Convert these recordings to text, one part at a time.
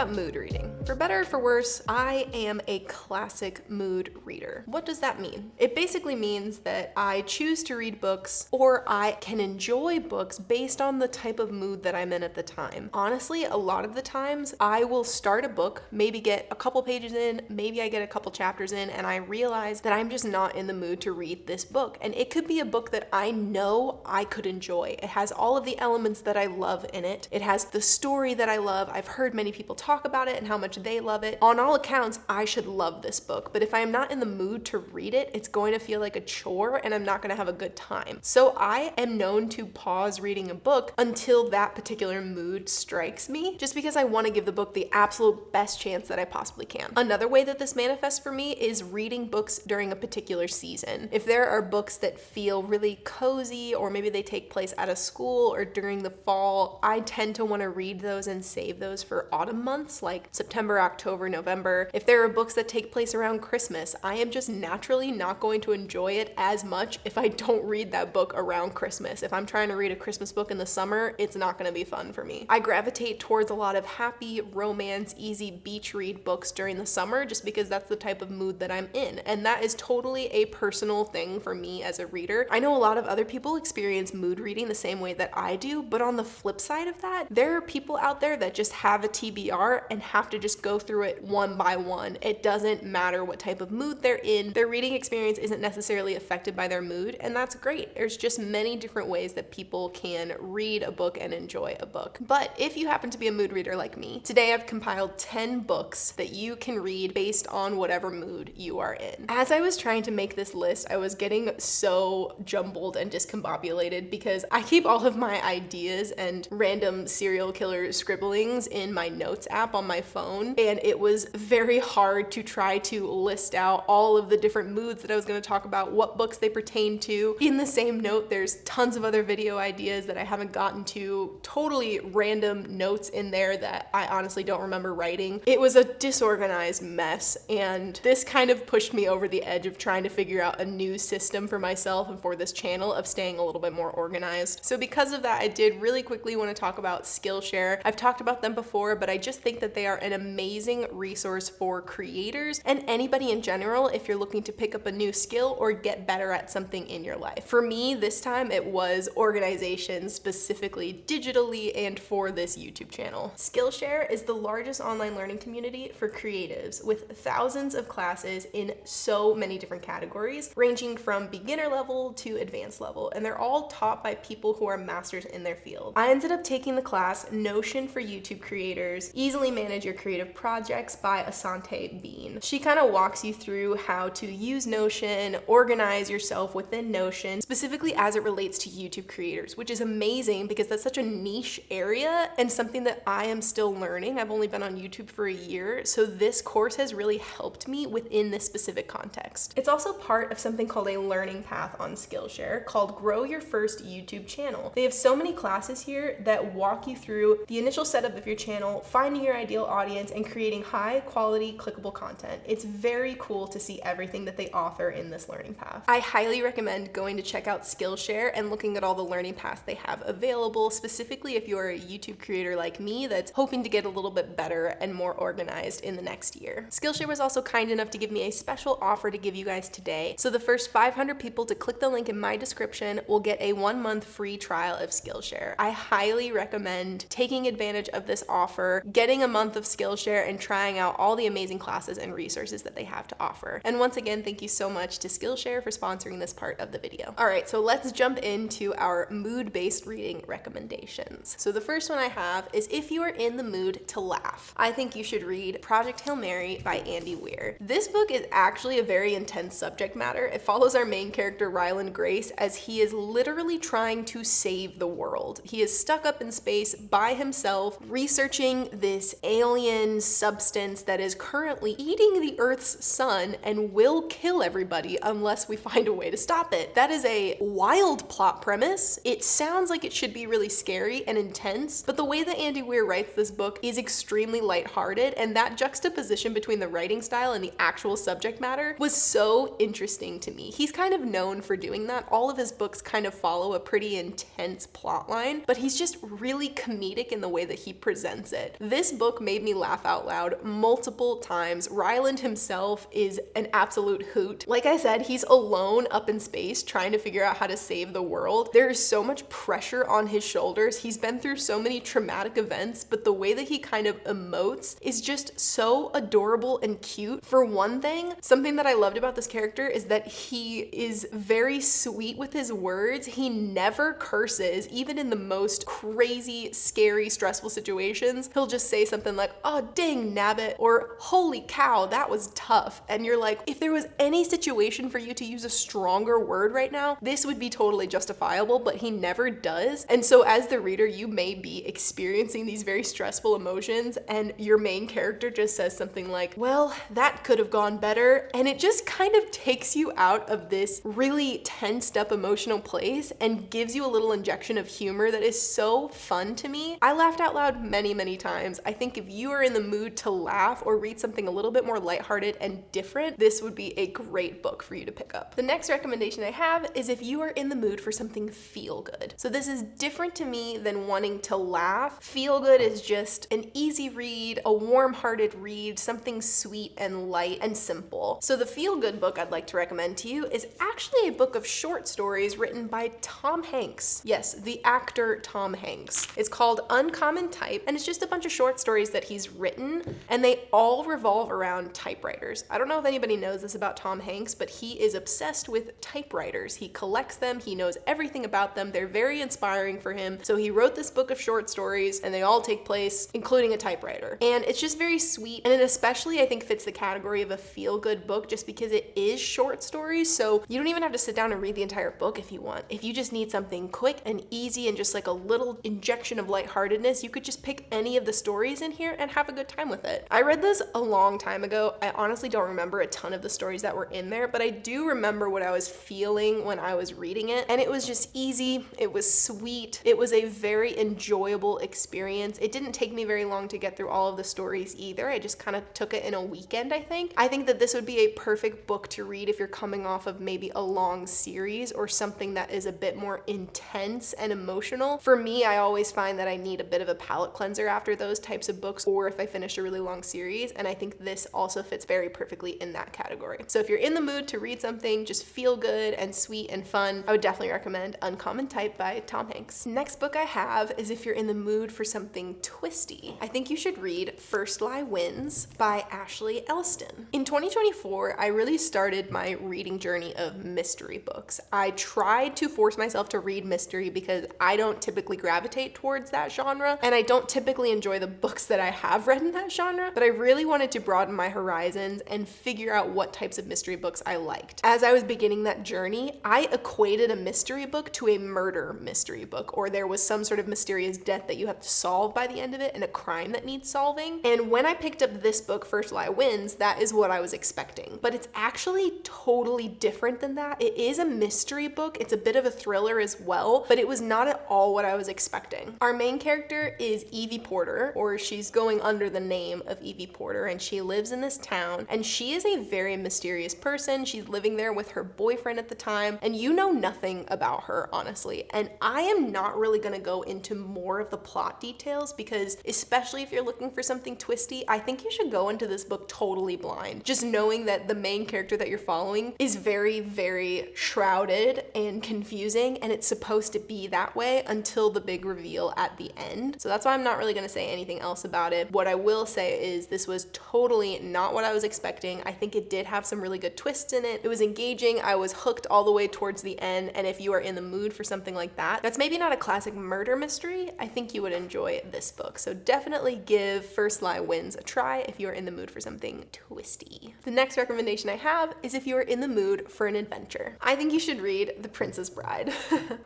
about mood reading. For better or for worse, I am a classic mood reader. What does that mean? It basically means that I choose to read books, or I can enjoy books based on the type of mood that I'm in at the time. Honestly, a lot of the times I will start a book, maybe get a couple pages in, maybe I get a couple chapters in, and I realize that I'm just not in the mood to read this book. And it could be a book that I know I could enjoy. It has all of the elements that I love in it. It has the story that I love. I've heard many people talk about it and how much they love it. On all accounts, I should love this book, but if I am not in the mood to read it, it's going to feel like a chore and I'm not going to have a good time. So I am known to pause reading a book until that particular mood strikes me, just because I want to give the book the absolute best chance that I possibly can. Another way that this manifests for me is reading books during a particular season. If there are books that feel really cozy, or maybe they take place at a school or during the fall, I tend to want to read those and save those for autumn months like September, October, November. If there are books that take place around Christmas, I am just naturally not going to enjoy it as much if I don't read that book around Christmas. If I'm trying to read a Christmas book in the summer, it's not going to be fun for me. I gravitate towards a lot of happy, romance, easy beach read books during the summer just because that's the type of mood that I'm in. And that is totally a personal thing for me as a reader. I know a lot of other people experience mood reading the same way that I do, but on the flip side of that, there are people out there that just have a TBR and have to just go through it one by one. It doesn't matter what type of mood they're in. Their reading experience isn't necessarily affected by their mood, and that's great. There's just many different ways that people can read a book and enjoy a book. But if you happen to be a mood reader like me, today I've compiled 10 books that you can read based on whatever mood you are in. As I was trying to make this list, I was getting so jumbled and discombobulated because I keep all of my ideas and random serial killer scribblings in my notes app on my phone, and it was very hard to try to list out all of the different moods that I was going to talk about, what books they pertain to. In the same note, there's tons of other video ideas that I haven't gotten to, totally random notes in there that I honestly don't remember writing. It was a disorganized mess, and this kind of pushed me over the edge of trying to figure out a new system for myself and for this channel of staying a little bit more organized. So because of that, I did really quickly want to talk about Skillshare. I've talked about them before, but I just think that they are an amazing resource for creators and anybody in general if you're looking to pick up a new skill or get better at something in your life. For me, this time it was organization, specifically digitally and for this YouTube channel. Skillshare is the largest online learning community for creatives with thousands of classes in so many different categories, ranging from beginner level to advanced level, and they're all taught by people who are masters in their field. I ended up taking the class Notion for YouTube Creators, Easily Manage Your Creative Projects by Asante Bean. She kind of walks you through how to use Notion, organize yourself within Notion, specifically as it relates to YouTube creators, which is amazing because that's such a niche area and something that I am still learning. I've only been on YouTube for a year, so this course has really helped me within this specific context. It's also part of something called a learning path on Skillshare called Grow Your First YouTube Channel. They have so many classes here that walk you through the initial setup of your channel, finding your ideal audience, and creating high quality clickable content. It's very cool to see everything that they offer in this learning path. I highly recommend going to check out Skillshare and looking at all the learning paths they have available, specifically if you're a YouTube creator like me that's hoping to get a little bit better and more organized in the next year. Skillshare was also kind enough to give me a special offer to give you guys today. So the first 500 people to click the link in my description will get a 1-month free trial of Skillshare. I highly recommend taking advantage of this offer, getting a month of Skillshare, and trying out all the amazing classes and resources that they have to offer. And once again, thank you so much to Skillshare for sponsoring this part of the video. All right, so let's jump into our mood-based reading recommendations. So the first one I have is if you are in the mood to laugh, I think you should read Project Hail Mary by Andy Weir. This book is actually a very intense subject matter. It follows our main character, Ryland Grace, as he is literally trying to save the world. He is stuck up in space by himself, researching this alien substance that is currently eating the Earth's sun and will kill everybody unless we find a way to stop it. That is a wild plot premise. It sounds like it should be really scary and intense, but the way that Andy Weir writes this book is extremely lighthearted, and that juxtaposition between the writing style and the actual subject matter was so interesting to me. He's kind of known for doing that. All of his books kind of follow a pretty intense plot line, but he's just really comedic in the way that he presents it. This book made me laugh laugh out loud multiple times. Ryland himself is an absolute hoot. Like I said, he's alone up in space trying to figure out how to save the world. There's so much pressure on his shoulders. He's been through so many traumatic events, but the way that he kind of emotes is just so adorable and cute. For one thing, something that I loved about this character is that he is very sweet with his words. He never curses, even in the most crazy, scary, stressful situations. He'll just say something like, "Oh, dang nabbit," or "Holy cow, that was tough." And you're like, if there was any situation for you to use a stronger word right now, this would be totally justifiable, but he never does. And so as the reader, you may be experiencing these very stressful emotions and your main character just says something like, "Well, that could have gone better." And it just kind of takes you out of this really tensed up emotional place and gives you a little injection of humor that is so fun to me. I laughed out loud many, many times. I think if you are in the mood to laugh or read something a little bit more lighthearted and different, this would be a great book for you to pick up. The next recommendation I have is if you are in the mood for something feel good. So this is different to me than wanting to laugh. Feel good is just an easy read, a warm-hearted read, something sweet and light and simple. So the feel good book I'd like to recommend to you is actually a book of short stories written by Tom Hanks. Yes, the actor Tom Hanks. It's called Uncommon Type, and it's just a bunch of short stories that he's written, and they all revolve around typewriters. I don't know if anybody knows this about Tom Hanks, but he is obsessed with typewriters. He collects them, he knows everything about them, they're very inspiring for him. So he wrote this book of short stories, and they all take place, including a typewriter. And it's just very sweet, and it especially, I think, fits the category of a feel-good book just because it is short stories, so you don't even have to sit down and read the entire book if you want. If you just need something quick and easy and just like a little injection of lightheartedness, you could just pick any of the stories in here and have a good time with it. I read this a long time ago. I honestly don't remember a ton of the stories that were in there, but I do remember what I was feeling when I was reading it, and it was just easy, it was sweet, it was a very enjoyable experience. It didn't take me very long to get through all of the stories either. I just kind of took it in a weekend, I think. I think that this would be a perfect book to read if you're coming off of maybe a long series or something that is a bit more intense and emotional. For me, I always find that I need a bit of a palate cleanser after those types of books, or if I finish a really long series, and I think this also fits very perfectly in that category. So if you're in the mood to read something just feel good and sweet and fun, I would definitely recommend Uncommon Type by Tom Hanks. Next book I have is if you're in the mood for something twisty. I think you should read First Lie Wins by Ashley Elston. In 2024, I really started my reading journey of mystery books. I tried to force myself to read mystery because I don't typically gravitate towards that genre, and I don't typically enjoy the books that I have read in that genre, but I really wanted to broaden my horizons and figure out what types of mystery books I liked. As I was beginning that journey, I equated a mystery book to a murder mystery book, or there was some sort of mysterious death that you have to solve by the end of it and a crime that needs solving. And when I picked up this book, First Lie Wins, that is what I was expecting. But it's actually totally different than that. It is a mystery book. It's a bit of a thriller as well, but it was not at all what I was expecting. Our main character is Evie Porter, or she's going under the name of Evie Porter, and she lives in this town, and she is a very mysterious person. She's living there with her boyfriend at the time, and you know nothing about her, honestly. And I am not really gonna go into more of the plot details because, especially if you're looking for something twisty, I think you should go into this book totally blind. Just knowing that the main character that you're following is very, very shrouded and confusing, and it's supposed to be that way until the big reveal at the end. So that's why I'm not really gonna say anything else about it. What I will say is this was totally not what I was expecting. I think it did have some really good twists in it. It was engaging. I was hooked all the way towards the end, and if you are in the mood for something like that, that's maybe not a classic murder mystery, I think you would enjoy this book. So definitely give First Lie Wins a try if you're in the mood for something twisty. The next recommendation I have is if you're in the mood for an adventure. I think you should read The Princess Bride.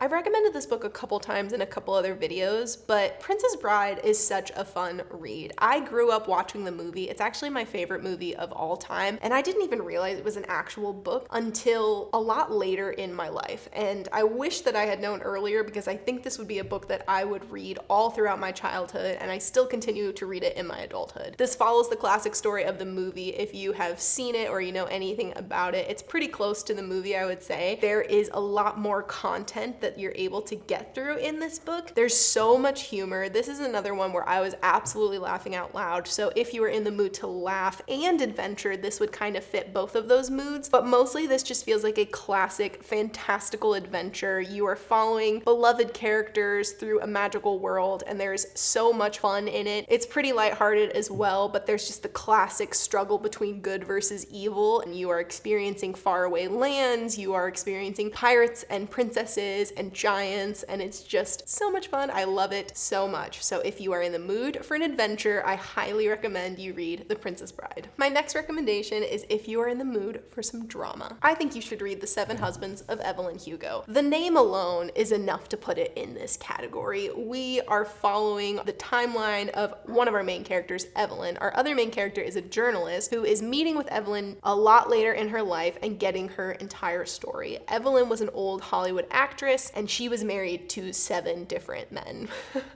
I've recommended this book a couple times in a couple other videos, but Princess Bride is such a fun read. I grew up watching the movie. It's actually my favorite movie of all time, and I didn't even realize it was an actual book until a lot later in my life. And I wish that I had known earlier because I think this would be a book that I would read all throughout my childhood, and I still continue to read it in my adulthood. This follows the classic story of the movie. If you have seen it or you know anything about it, it's pretty close to the movie, I would say. There is a lot more content that you're able to get through in this book. There's so much humor. This is another one where I was absolutely laughing out loud. So if you are in the mood to laugh and adventure, this would kind of fit both of those moods. But mostly this just feels like a classic fantastical adventure. You are following beloved characters through a magical world, and there's so much fun in it. It's pretty lighthearted as well, but there's just the classic struggle between good versus evil, and you are experiencing faraway lands, you are experiencing pirates and princesses and giants, and it's just so much fun. I love it so much. So if you are in the mood for an adventure, I highly recommend you read The Princess Bride. My next recommendation is if you are in the mood for some drama. I think you should read The Seven Husbands of Evelyn Hugo. The name alone is enough to put it in this category. We are following the timeline of one of our main characters, Evelyn. Our other main character is a journalist who is meeting with Evelyn a lot later in her life and getting her entire story. Evelyn was an old Hollywood actress, and she was married to 7 different men.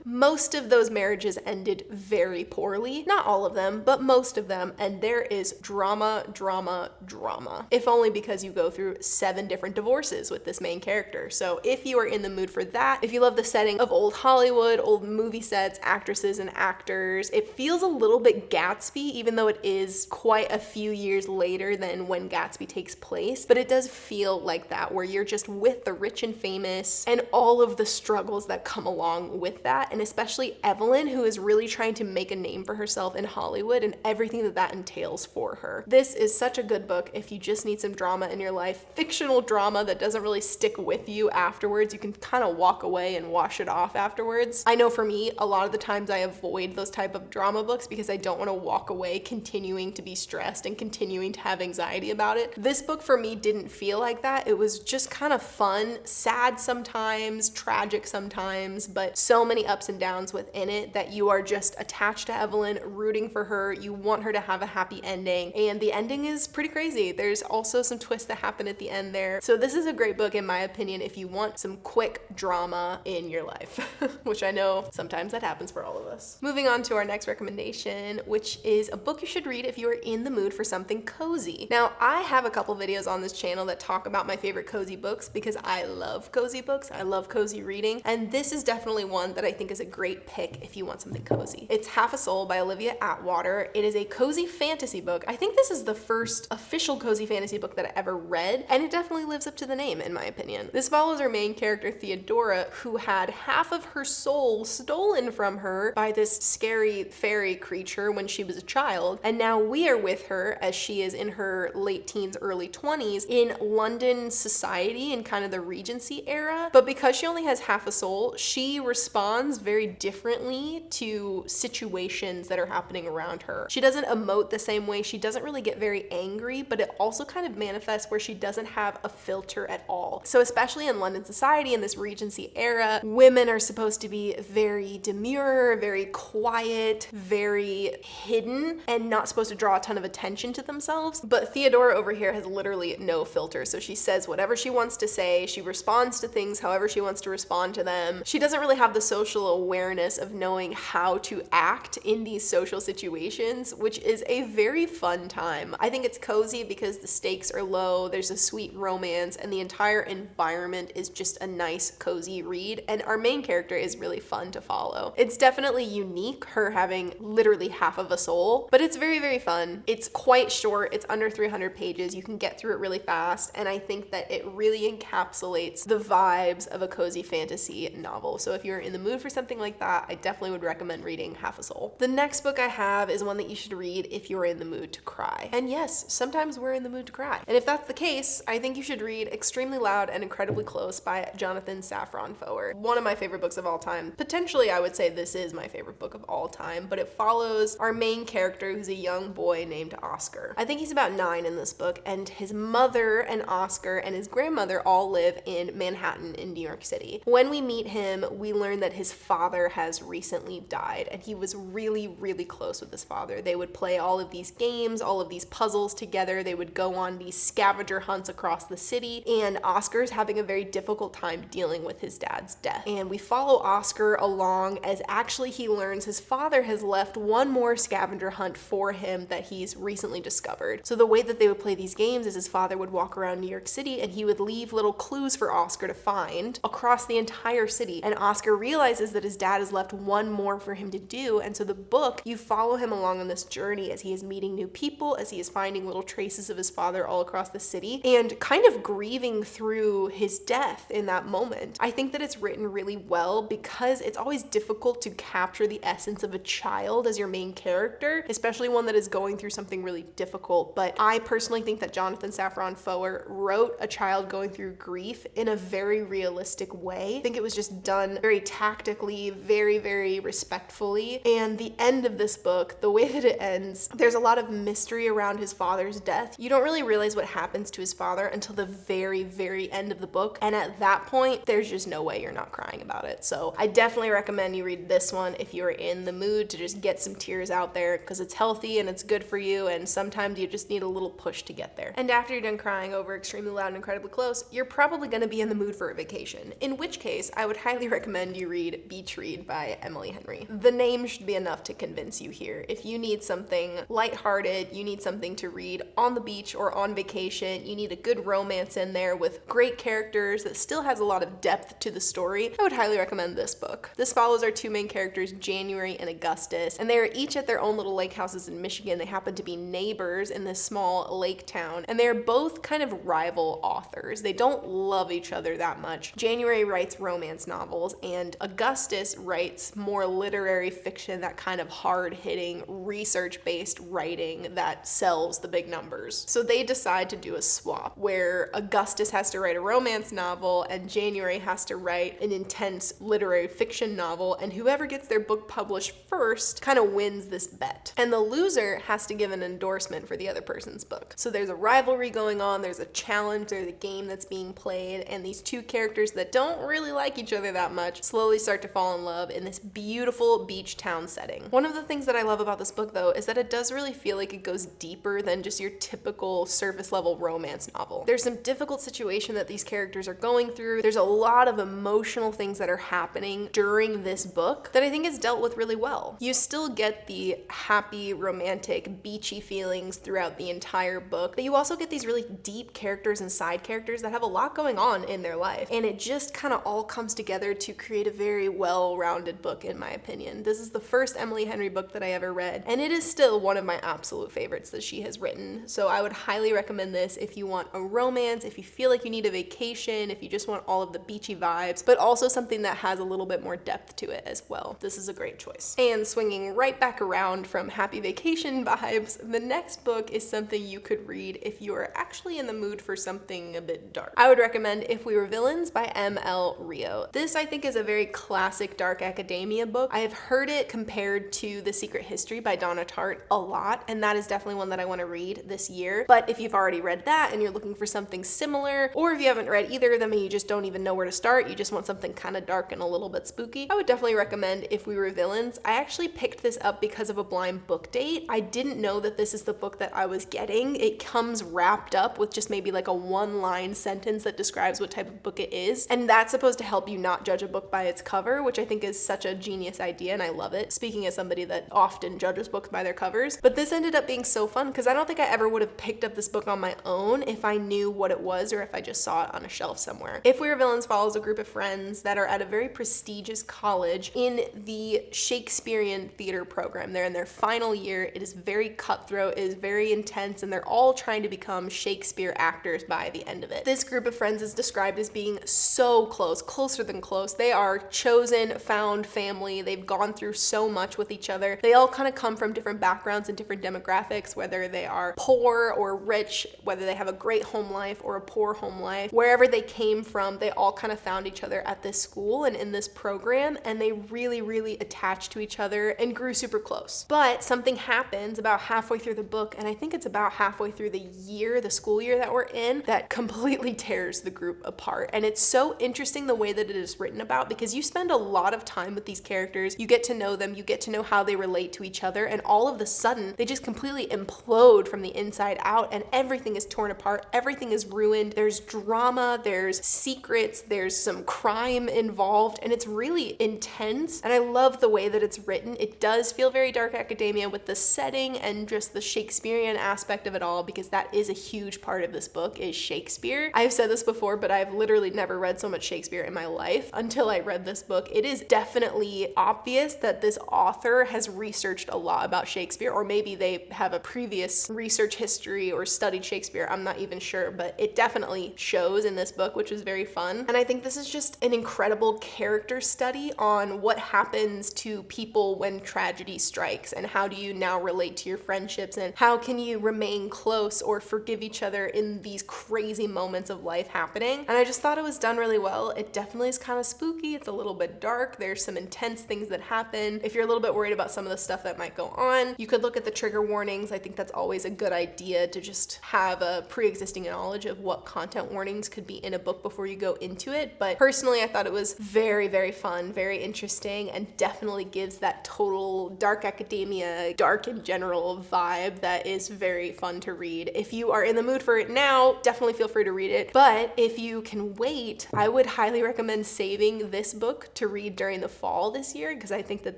Most of those marriages ended very poorly. Not all of them, but most of them, and there is drama, drama, drama. If only because you go through 7 different divorces with this main character. So if you are in the mood for that, if you love the setting of old Hollywood, old movie sets, actresses and actors, it feels a little bit Gatsby, even though it is quite a few years later than when Gatsby takes place, but it does feel like that, where you're just with the rich and famous and all of the struggles that come along with that, and especially Evelyn, who is really trying to make a name for herself in Hollywood and everything that that entails for her. This is such a good book if you just need some drama in your life, fictional drama that doesn't really stick with you afterwards. You can kind of walk away and wash it off afterwards. I know for me, a lot of the times I avoid those type of drama books because I don't want to walk away continuing to be stressed and continuing to have anxiety about it. This book for me didn't feel like that. It was just kind of fun, sad sometimes, tragic sometimes, but so many ups and downs within it that you are just attached to Evelyn, rooting for her. You want her to have a happy ending, and the ending is pretty crazy. There's also some twists that happen at the end there. So this is a great book in my opinion if you want some quick drama in your life, which I know sometimes that happens for all of us. Moving on to our next recommendation, which is a book you should read if you are in the mood for something cozy. Now, I have a couple videos on this channel that talk about my favorite cozy books because I love cozy books. I love cozy reading, and this is definitely one that I think is a great pick if you want something cozy. It's Half a Soul by Olivia Atwater. It is a cozy fantasy book. I think this is the first official cozy fantasy book that I ever read, and it definitely lives up to the name in my opinion. This follows our main character Theodora, who had half of her soul stolen from her by this scary fairy creature when she was a child, and now we are with her as she is in her late teens, early 20s in London society in kind of the Regency era. But because she only has half a soul, she responds very differently to situations that are happening around her. She doesn't emote the same way. She doesn't really get very angry, but it also kind of manifests where she doesn't have a filter at all. So especially in London society in this Regency era, women are supposed to be very demure, very quiet, very hidden, and not supposed to draw a ton of attention to themselves. But Theodora over here has literally no filter. So she says whatever she wants to say. She responds to things however she wants to respond to them. She doesn't really have the social awareness of knowing how to act in these social situations, which is a very fun time. I think it's cozy because the stakes are low, there's a sweet romance, and the entire environment is just a nice, cozy read, and our main character is really fun to follow. It's definitely unique, her having literally half of a soul, but it's very, very fun. It's quite short, it's under 300 pages, you can get through it really fast, and I think that it really encapsulates the vibes of a cozy fantasy novel. So if you're in the mood for something like that, I definitely would recommend reading Half a Soul. The next book I have is one that you should read if you're in the mood to cry. And yes, sometimes we're in the mood to cry. And if that's the case, I think you should read Extremely Loud and Incredibly Close by Jonathan Safran Foer. One of my favorite books of all time. Potentially, I would say this is my favorite book of all time, but it follows our main character who's a young boy named Oscar. I think he's about 9 in this book, and his mother and Oscar and his grandmother all live in Manhattan in New York City. When we meet him, we learn that his father has recently died, and he was really, really close with his father. They would play all of these games, all of these puzzles together. They would go on these scavenger hunts across the city, and Oscar's having a very difficult time dealing with his dad's death. And we follow Oscar along as actually he learns his father has left one more scavenger hunt for him that he's recently discovered. So the way that they would play these games is his father would walk around New York City and he would leave little clues for Oscar to find across the entire city. And Oscar realizes that his dad has left one more for him to do, and so the book, you follow him along on this journey as he is meeting new people, as he is finding little traces of his father all across the city, and kind of grieving through his death in that moment. I think that it's written really well because it's always difficult to capture the essence of a child as your main character, especially one that is going through something really difficult. But I personally think that Jonathan Safran Foer wrote a child going through grief in a very realistic way. I think it was just done very tactically, very, very respectfully. And the end of this book, the way that it ends, there's a lot of mystery around his father's death. You don't really realize what happens to his father until the very, very end of the book. And at that point, there's just no way you're not crying about it. So I definitely recommend you read this one if you're in the mood to just get some tears out there, because it's healthy and it's good for you, and sometimes you just need a little push to get there. And after you're done crying over Extremely Loud and Incredibly Close, you're probably going to be in the mood for a vacation, in which case I would highly recommend you read Beach Read by Emily Henry. The name should be enough to convince you here. If you need something lighthearted, you need something to read on the beach or on vacation, you need a good romance in there with great characters that still has a lot of depth to the story, I would highly recommend this book. This follows our two main characters, January and Augustus, and they are each at their own little lake houses in Michigan. They happen to be neighbors in this small lake town, and they're both kind of rival authors. They don't love each other that much. January writes romance novels, and Augustus writes more literary fiction, that kind of hard-hitting, research-based writing that sells the big numbers. So they decide to do a swap where Augustus has to write a romance novel and January has to write an intense literary fiction novel, and whoever gets their book published first kind of wins this bet. And the loser has to give an endorsement for the other person's book. So there's a rivalry going on, there's a challenge, there's a game that's being played, and these two characters that don't really like each other that much slowly start to fall in love in this beautiful beach town setting. One of the things that I love about this book, though, is that it does really feel like it goes deeper than just your typical surface level romance novel. There's some difficult situation that these characters are going through. There's a lot of emotional things that are happening during this book that I think is dealt with really well. You still get the happy, romantic, beachy feelings throughout the entire book, but you also get these really deep characters and side characters that have a lot going on in their life. And it just kind of all comes together to create a very well-rounded book, in my opinion. This is the first Emily Henry book that I ever read, and it is still one of my absolute favorites that she has written. So I would highly recommend this if you want a romance, if you feel like you need a vacation, if you just want all of the beachy vibes, but also something that has a little bit more depth to it as well. This is a great choice. And swinging right back around from happy vacation vibes, the next book is something you could read if you are actually in the mood for something a bit dark. I would recommend If We Were Villains by M.L. Rio. This, I think, is a very classic dark academia book. I have heard it compared to The Secret History by Donna Tartt a lot, and that is definitely one that I want to read this year. But if you've already read that and you're looking for something similar, or if you haven't read either of them and you just don't even know where to start, you just want something kind of dark and a little bit spooky, I would definitely recommend If We Were Villains. I actually picked this up because of a blind book date. I didn't know that this is the book that I was getting. It comes wrapped up with just maybe like a one-line sentence that describes what type of book it is, and that's supposed to help you not judge a book by its cover, which I think is such a genius idea, and I love it, speaking as somebody that often judges books by their covers. But this ended up being so fun because I don't think I ever would have picked up this book on my own if I knew what it was or if I just saw it on a shelf somewhere. If We Were Villains follows a group of friends that are at a very prestigious college in the Shakespearean theater program. They're in their final year. It is very cutthroat, it is very intense, and they're all trying to become Shakespeare actors by the end of it. This group of friends is described as being so close, closer than close. They are chosen, found family. They've gone through so much with each other. They all kind of come from different backgrounds and different demographics, whether they are poor or rich, whether they have a great home life or a poor home life. Wherever they came from, they all kind of found each other at this school and in this program, and they really, really attached to each other and grew super close. But something happens about halfway through the book, and I think it's about halfway through the year, the school year that we're in, that completely tears the group apart. And it's so interesting the way that it is written about, because you spend a lot of time with these characters, you get to know them, you get to know how they relate to each other, and all of the sudden they just completely implode from the inside out, and everything is torn apart, everything is ruined. There's drama, there's secrets, there's some crime involved, and it's really intense. And I love the way that it's written. It does feel very dark academia with the setting and just the Shakespearean aspect of it all, because that is a huge part of this book, is Shakespeare. I've said this before, but I've literally never read so much Shakespeare in my life until I read this book. It is definitely obvious that this author has researched a lot about Shakespeare, or maybe they have a previous research history or studied Shakespeare. I'm not even sure, but it definitely shows in this book, which is very fun. And I think this is just an incredible character study on what happens to people when tragedy strikes, and how do you now relate to your friendships, and how can you remain close or forgive each other in these crazy moments of life happening. And I just thought it was done really well. It definitely is kind of spooky. It's a little bit dark. There's some intense things that happen. If you're a little bit worried about some of the stuff that might go on, you could look at the trigger warnings. I think that's always a good idea to just have a pre-existing knowledge of what content warnings could be in a book before you go into it. But personally, I thought it was very, very fun, very interesting, and definitely gives that total dark academia, dark in general vibe that is very fun to read. If you are in the mood for it now, definitely feel free to read it. But if you can wait, I would highly recommend saving this book to read during the fall this year, because I think that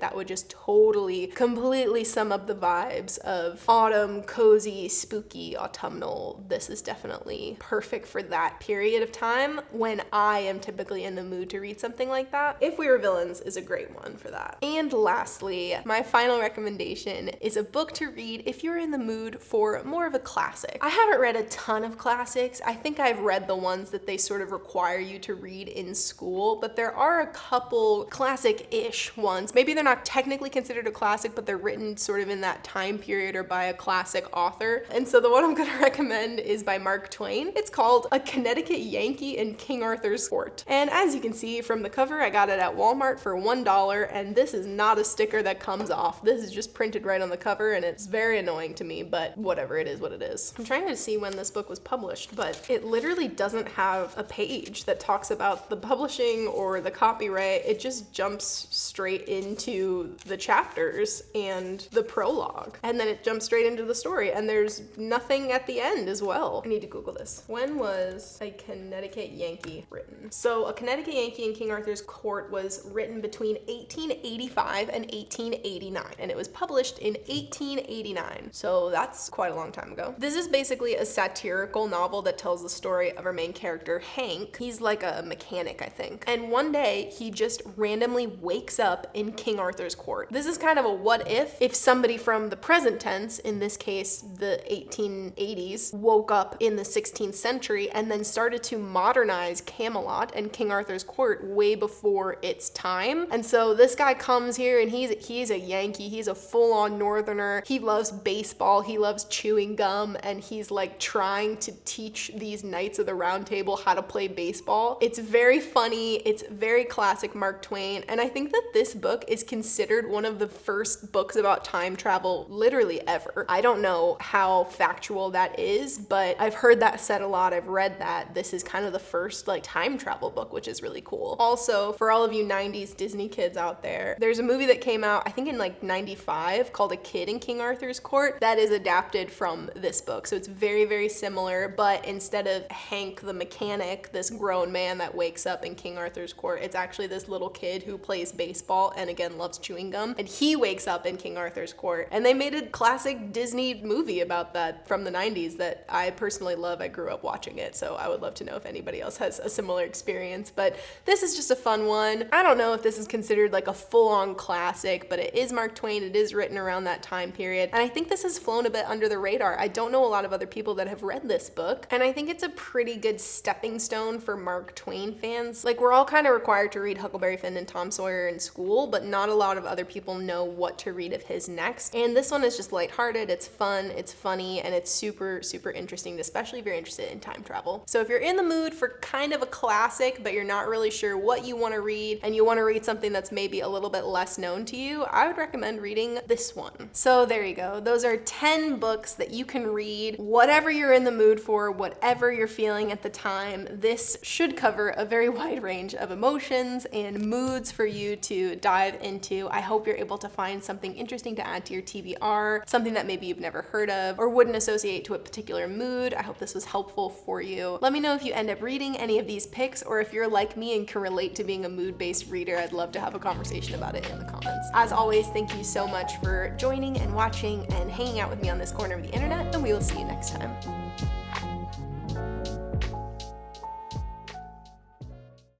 that would just totally, completely sum up the vibes of autumn, cozy, spooky, autumnal. This is definitely perfect for that period of time when I am typically in the mood to read something like that. If We Were Villains is a great one for that. And lastly, my final recommendation is a book to read if you're in the mood for more of a classic. I haven't read a ton of classics. I think I've read the ones that they sort of require you to read in school, but there are a couple classic-ish ones. Maybe they're not technically considered a classic, but they're written sort of in that time period or by a classic author. And so the one I'm gonna recommend is by Mark Twain. It's called A Connecticut Yankee in King Arthur's Court. And as you can see from the cover, I got it at Walmart for $1, and this is not a sticker that comes off. This is just printed right on the cover, and it's very annoying to me, but whatever, it is what it is. I'm trying to see when this book was published, but it literally doesn't have a page that talks about the publishing or the copyright. It just jumps straight into the chapters and the prologue, and then it jumps straight into the story, and there's nothing at the end as well. I need to Google this. When was A Connecticut Yankee written? So A Connecticut Yankee in King Arthur's Court was written between 1885 and 1889, and it was published in 1889. So that's quite a long time ago. This is basically a satirical novel that tells the story of our main character, Hank. He's like a mechanic, I think. And one day he just randomly wakes up in King Arthur's court. This is kind of a what if somebody from the present tense, in this case, the 1880s, woke up in the 16th century and then started to modernize Camelot and King Arthur's court way before its time. And so this guy comes here and he's a Yankee. He's a full-on northerner. He loves baseball. He loves chewing gum, and he's like trying to teach these Knights of the Round Table how to play baseball. It's very funny. It's very classic Mark Twain. And I think that this book is considered one of the first books about time travel literally ever. I don't know how factual that is, but I've heard that said a lot. I've read that this is kind of the first like time travel book, which is really cool. Also, for all of you 90s Disney kids out there, there's a movie that came out, I think in like 95, called A Kid in King Arthur's Court, that is adapted from this book. So it's very, very similar, but instead of Hank the mechanic, this grown man that wakes up in King Arthur's Court, it's actually this little kid who plays baseball and again loves chewing gum, and he wakes up in King Arthur's Court. And they made a classic Disney movie about that from the 90s that I personally love. I grew up watching it, so I would love to know if anybody else has a similar experience. But this is just a fun one. I don't know if this is considered like a full-on classic, but it is Mark Twain. It is written around that time period, and I think this has flown a bit under the radar. I don't know a lot of other people that have read this book, and I think it's a pretty good stepping stone for Mark Twain fans. Like, we're all kind of required to read Huckleberry Finn and Tom Sawyer in school, but not a lot of other people know what to read of his next. And this one is just lighthearted, it's fun, it's funny, and it's super, super interesting, especially if you're interested in time travel. So if you're in the mood for kind of a classic, but you're not really sure what you want to read, and you want to read something that's maybe a little bit less known to you, I would recommend reading this one. So there you go. Those are 10 books that you can read, whatever you're in the mood for, whatever you're feeling at the time. This should cover a very wide range of emotions and moods for you to dive into. I hope you're able to find something interesting to add to your TBR, something that maybe you've never heard of or wouldn't associate to a particular mood. I hope this was helpful for you. Let me know if you end up reading any of these picks, or if you're like me and can relate to being a mood-based reader. I'd love to have a conversation about it in the comments. As always, thank you so much for joining and watching and hanging out with me on this corner of the internet, and we will see you next time.